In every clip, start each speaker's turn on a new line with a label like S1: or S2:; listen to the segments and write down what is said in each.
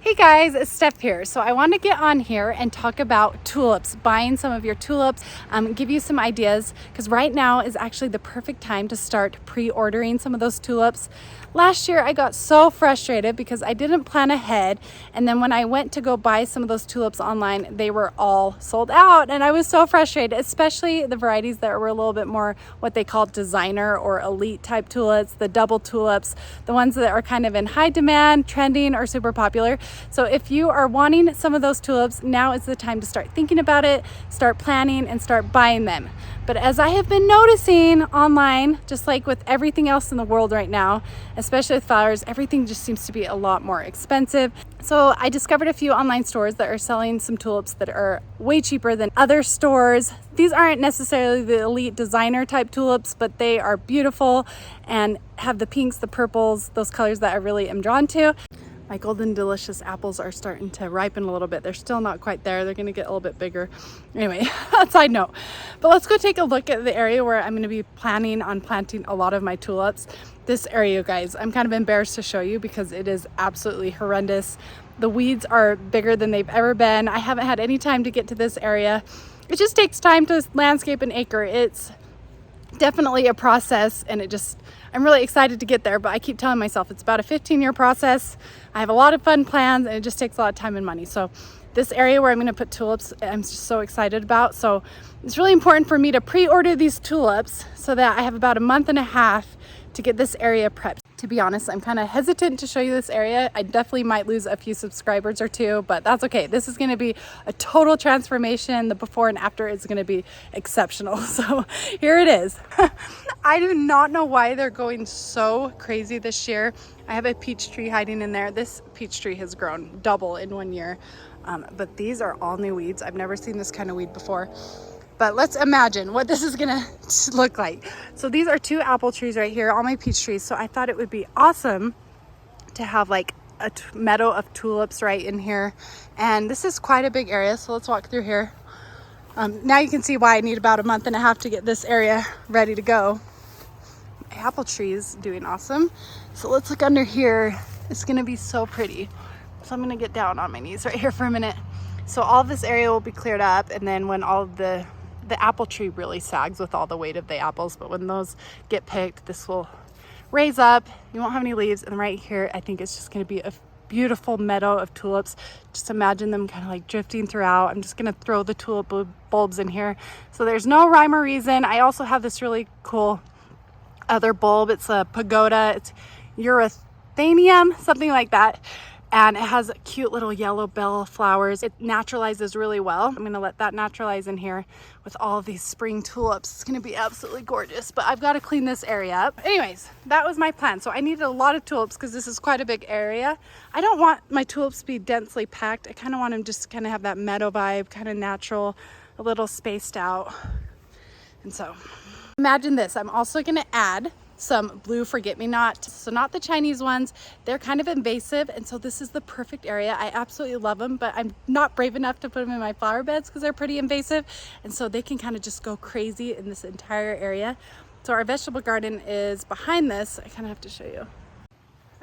S1: Hey guys, it's Steph here. So I want to get on here and talk about tulips, buying some of your tulips, give you some ideas, because right now is actually the perfect time to start pre-ordering some of those tulips. Last year I got so frustrated because I didn't plan ahead, and then when I went to go buy some of those tulips online, they were all sold out, and I was so frustrated, especially the varieties that were a little bit more what they call designer or elite type tulips, the double tulips, the ones that are kind of in high demand, trending, or super popular. So if you are wanting some of those tulips, now is the time to start thinking about it, start planning, and start buying them. But as I have been noticing online, just like with everything else in the world right now, especially with flowers, everything just seems to be a lot more expensive. So I discovered a few online stores that are selling some tulips that are way cheaper than other stores. These aren't necessarily the elite designer type tulips, but they are beautiful and have the pinks, the purples, those colors that I really am drawn to. My golden delicious apples are starting to ripen a little bit. They're still not quite there. They're gonna get a little bit bigger. Anyway, side note. But let's go take a look at the area where I'm gonna be planning on planting a lot of my tulips. This area, guys, I'm kind of embarrassed to show you because it is absolutely horrendous. The weeds are bigger than they've ever been. I haven't had any time to get to this area. It just takes time to landscape an acre. It's definitely a process, and I'm really excited to get there, but I keep telling myself it's about a 15-year process. I have a lot of fun plans, and it just takes a lot of time and money. So this area where I'm going to put tulips, I'm just so excited about. So it's really important for me to pre-order these tulips so that I have about a month and a half to get this area prepped. To be honest, I'm kind of hesitant to show you this area. I definitely might lose a few subscribers or two, but that's okay. This is going to be a total transformation. The before and after is going to be exceptional. So here it is. I do not know why they're going so crazy this year. I have a peach tree hiding in there. This peach tree has grown double in 1 year, but these are all new weeds. I've never seen this kind of weed before. But let's imagine what this is gonna look like. So these are 2 apple trees right here, all my peach trees. So I thought it would be awesome to have like a meadow of tulips right in here. And this is quite a big area, so let's walk through here. Now you can see why I need about a month and a half to get this area ready to go. My apple tree is doing awesome. So let's look under here. It's gonna be so pretty. So I'm gonna get down on my knees right here for a minute. So all this area will be cleared up, and then when all of the apple tree really sags with all the weight of the apples, but when those get picked, this will raise up. You won't have any leaves, and right here I think it's just going to be a beautiful meadow of tulips. Just imagine them kind of like drifting throughout. I'm just going to throw the tulip bulbs in here, so there's no rhyme or reason. I also have this really cool other bulb. It's a pagoda. It's Erythranium, something like that. And it has cute little yellow bell flowers. It naturalizes really well. I'm gonna let that naturalize in here with all of these spring tulips. It's gonna be absolutely gorgeous, but I've gotta clean this area up. Anyways, that was my plan. So I needed a lot of tulips because this is quite a big area. I don't want my tulips to be densely packed. I kind of want them just kind of have that meadow vibe, kind of natural, a little spaced out. And so imagine this. I'm also gonna add some blue forget-me-not. So not the Chinese ones. They're kind of invasive, and so this is the perfect area. I absolutely love them, but I'm not brave enough to put them in my flower beds because they're pretty invasive, and so they can kind of just go crazy in this entire area. So our vegetable garden is behind this. I kind of have to show you.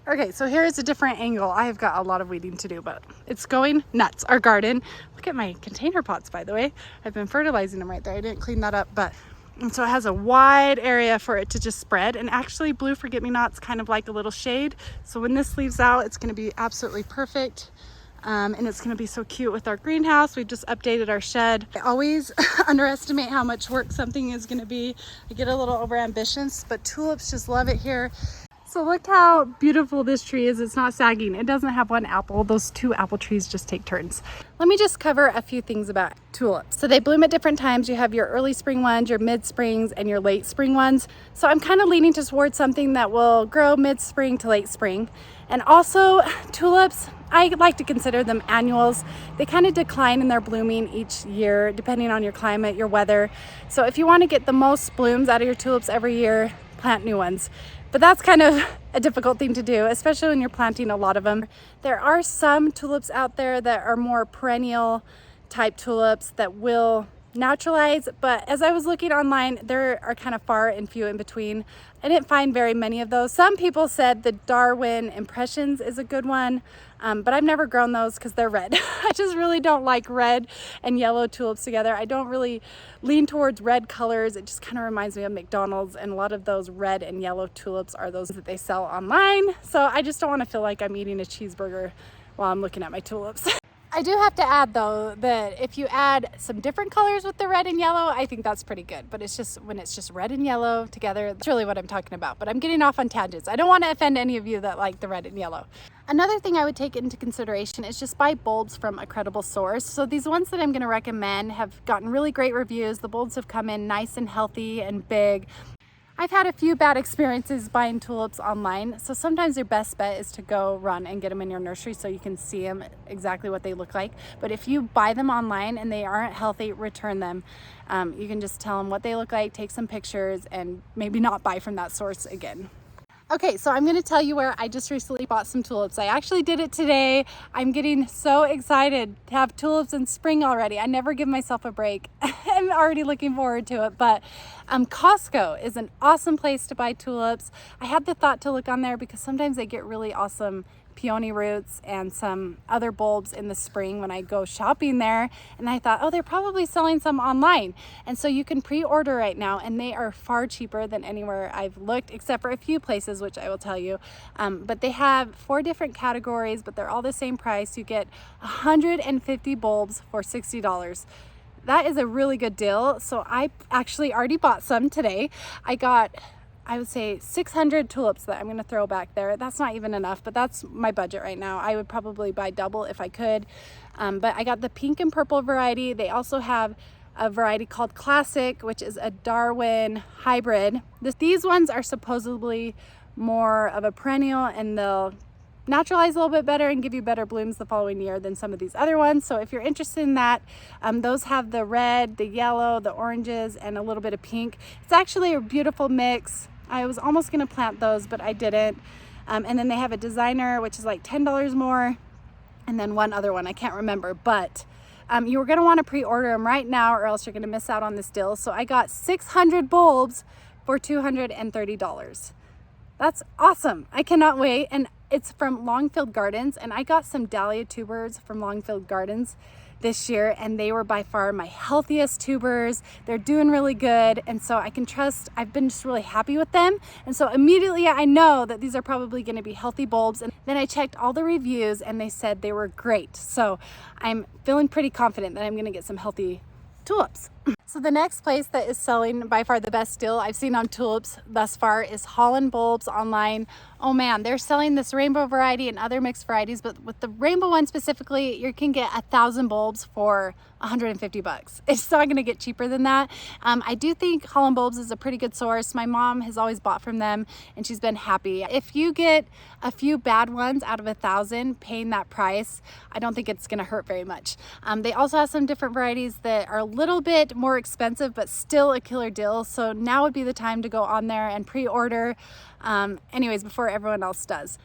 S1: Okay, so here is a different angle. I have got a lot of weeding to do, but it's going nuts. Our garden. Look at my container pots, by the way. I've been fertilizing them right there. I didn't clean that up, but and so it has a wide area for it to just spread. And actually blue forget-me-not's kind of like a little shade. So when this leaves out, it's gonna be absolutely perfect. And it's gonna be so cute with our greenhouse. We've just updated our shed. I always underestimate how much work something is gonna be. I get a little overambitious, but tulips just love it here. So look how beautiful this tree is. It's not sagging. It doesn't have one apple. Those 2 apple trees just take turns. Let me just cover a few things about tulips. So they bloom at different times. You have your early spring ones, your mid springs, and your late spring ones. So I'm kind of leaning towards something that will grow mid spring to late spring. And also tulips, I like to consider them annuals. They kind of decline in their blooming each year, depending on your climate, your weather. So if you want to get the most blooms out of your tulips every year, plant new ones. But that's kind of a difficult thing to do, especially when you're planting a lot of them. There are some tulips out there that are more perennial type tulips that will naturalize, but as I was looking online, there are kind of far and few in between. I didn't find very many of those. Some people said the Darwin Impressions is a good one, but I've never grown those because they're red. I just really don't like red and yellow tulips together. I don't really lean towards red colors. It just kind of reminds me of McDonald's, and a lot of those red and yellow tulips are those that they sell online. So I just don't want to feel like I'm eating a cheeseburger while I'm looking at my tulips. I do have to add though that if you add some different colors with the red and yellow, I think that's pretty good. But it's just when it's just red and yellow together, that's really what I'm talking about. But I'm getting off on tangents. I don't want to offend any of you that like the red and yellow. Another thing I would take into consideration is just buy bulbs from a credible source. So these ones that I'm going to recommend have gotten really great reviews. The bulbs have come in nice and healthy and big. I've had a few bad experiences buying tulips online, so sometimes your best bet is to go run and get them in your nursery so you can see them exactly what they look like. But if you buy them online and they aren't healthy, return them. You can just tell them what they look like, take some pictures, and maybe not buy from that source again. Okay, so I'm going to tell you where I just recently bought some tulips. I actually did it today. I'm getting so excited to have tulips in spring already. I never give myself a break. I'm already looking forward to it. But Costco is an awesome place to buy tulips. I had the thought to look on there because sometimes they get really awesome peony roots and some other bulbs in the spring when I go shopping there, and I thought, oh, they're probably selling some online, and so you can pre-order right now, and they are far cheaper than anywhere I've looked, except for a few places, which I will tell you. But they have 4 different categories, but they're all the same price. You get 150 bulbs for $60. That is a really good deal. So I actually already bought some today. I got, I would say, 600 tulips that I'm going to throw back there. That's not even enough, but that's my budget right now. I would probably buy double if I could. But I got the pink and purple variety. They also have a variety called Classic, which is a Darwin hybrid. These ones are supposedly more of a perennial, and they'll naturalize a little bit better and give you better blooms the following year than some of these other ones. So if you're interested in that, those have the red, the yellow, the oranges, and a little bit of pink. It's actually a beautiful mix. I was almost going to plant those, but I didn't. And then they have a designer, which is like $10 more, and then one other one I can't remember. But you're going to want to pre-order them right now, or else you're going to miss out on this deal. So I got 600 bulbs for $230. That's awesome. I cannot wait. And it's from Longfield Gardens, and I got some dahlia tubers from Longfield Gardens this year, and they were by far my healthiest tubers. They're doing really good, and so I can trust. I've been just really happy with them, and so immediately I know that these are probably going to be healthy bulbs. And then I checked all the reviews, and they said they were great. So I'm feeling pretty confident that I'm going to get some healthy tulips. So the next place that is selling by far the best deal I've seen on tulips thus far is Holland Bulbs online. Oh man, they're selling this rainbow variety and other mixed varieties, but with the rainbow one specifically, you can get 1,000 bulbs for $150. It's not going to get cheaper than that. I do think Holland Bulbs is a pretty good source. My mom has always bought from them, and she's been happy. If you get a few bad ones out of 1,000, paying that price, I don't think it's going to hurt very much. They also have some different varieties that are a little bit more expensive, but still a killer deal. So now would be the time to go on there and pre-order. Anyways, before everyone else does.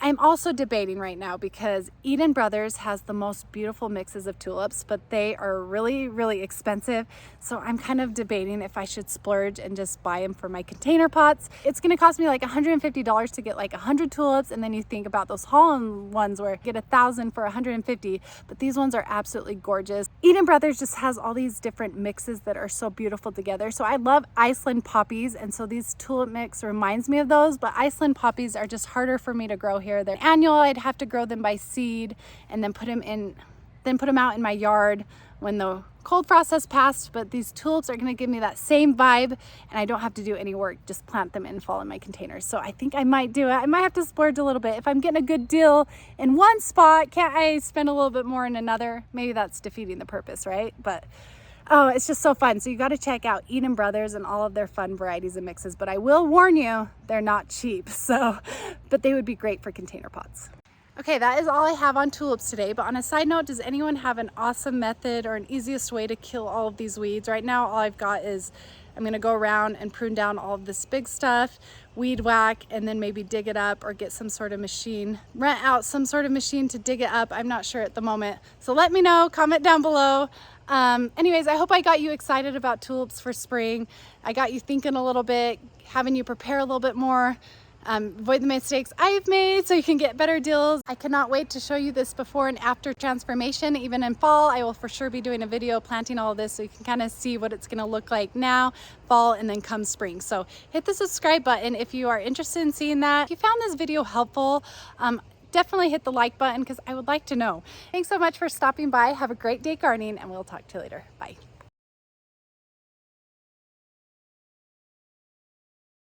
S1: I'm also debating right now because Edenbrothers has the most beautiful mixes of tulips, but they are really, really expensive. So I'm kind of debating if I should splurge and just buy them for my container pots. It's going to cost me like $150 to get like 100 tulips, and then you think about those Holland ones where you get 1,000 for 150, but these ones are absolutely gorgeous. Edenbrothers just has all these different mixes that are so beautiful together. So I love Iceland poppies, and so these tulip mix reminds me of those, but Iceland poppies are just harder for me to grow here. They're annual. I'd have to grow them by seed and then put them out in my yard when the cold frost has passed. But these tulips are going to give me that same vibe, and I don't have to do any work, just plant them and fall in my containers. So I think I might do it. I might have to splurge a little bit. If I'm getting a good deal in one spot, can't I spend a little bit more in another? Maybe that's defeating the purpose, right? But oh, it's just so fun. So you got to check out Edenbrothers and all of their fun varieties and mixes. But I will warn you, they're not cheap. But they would be great for container pots. Okay, that is all I have on tulips today. But on a side note, does anyone have an awesome method or an easiest way to kill all of these weeds? Right now, all I've got is I'm gonna go around and prune down all of this big stuff, weed whack, and then maybe dig it up or get some sort of machine, rent out some sort of machine to dig it up. I'm not sure at the moment. So let me know, comment down below. Anyways, I hope I got you excited about tulips for spring. I got you thinking a little bit, having you prepare a little bit more. Avoid the mistakes I've made so you can get better deals. I cannot wait to show you this before and after transformation. Even in fall, I will for sure be doing a video planting all of this so you can kind of see what it's gonna look like now, fall, and then come spring. So hit the subscribe button if you are interested in seeing that. If you found this video helpful, definitely hit the like button because I would like to know. Thanks so much for stopping by. Have a great day gardening, and we'll talk to you later. Bye.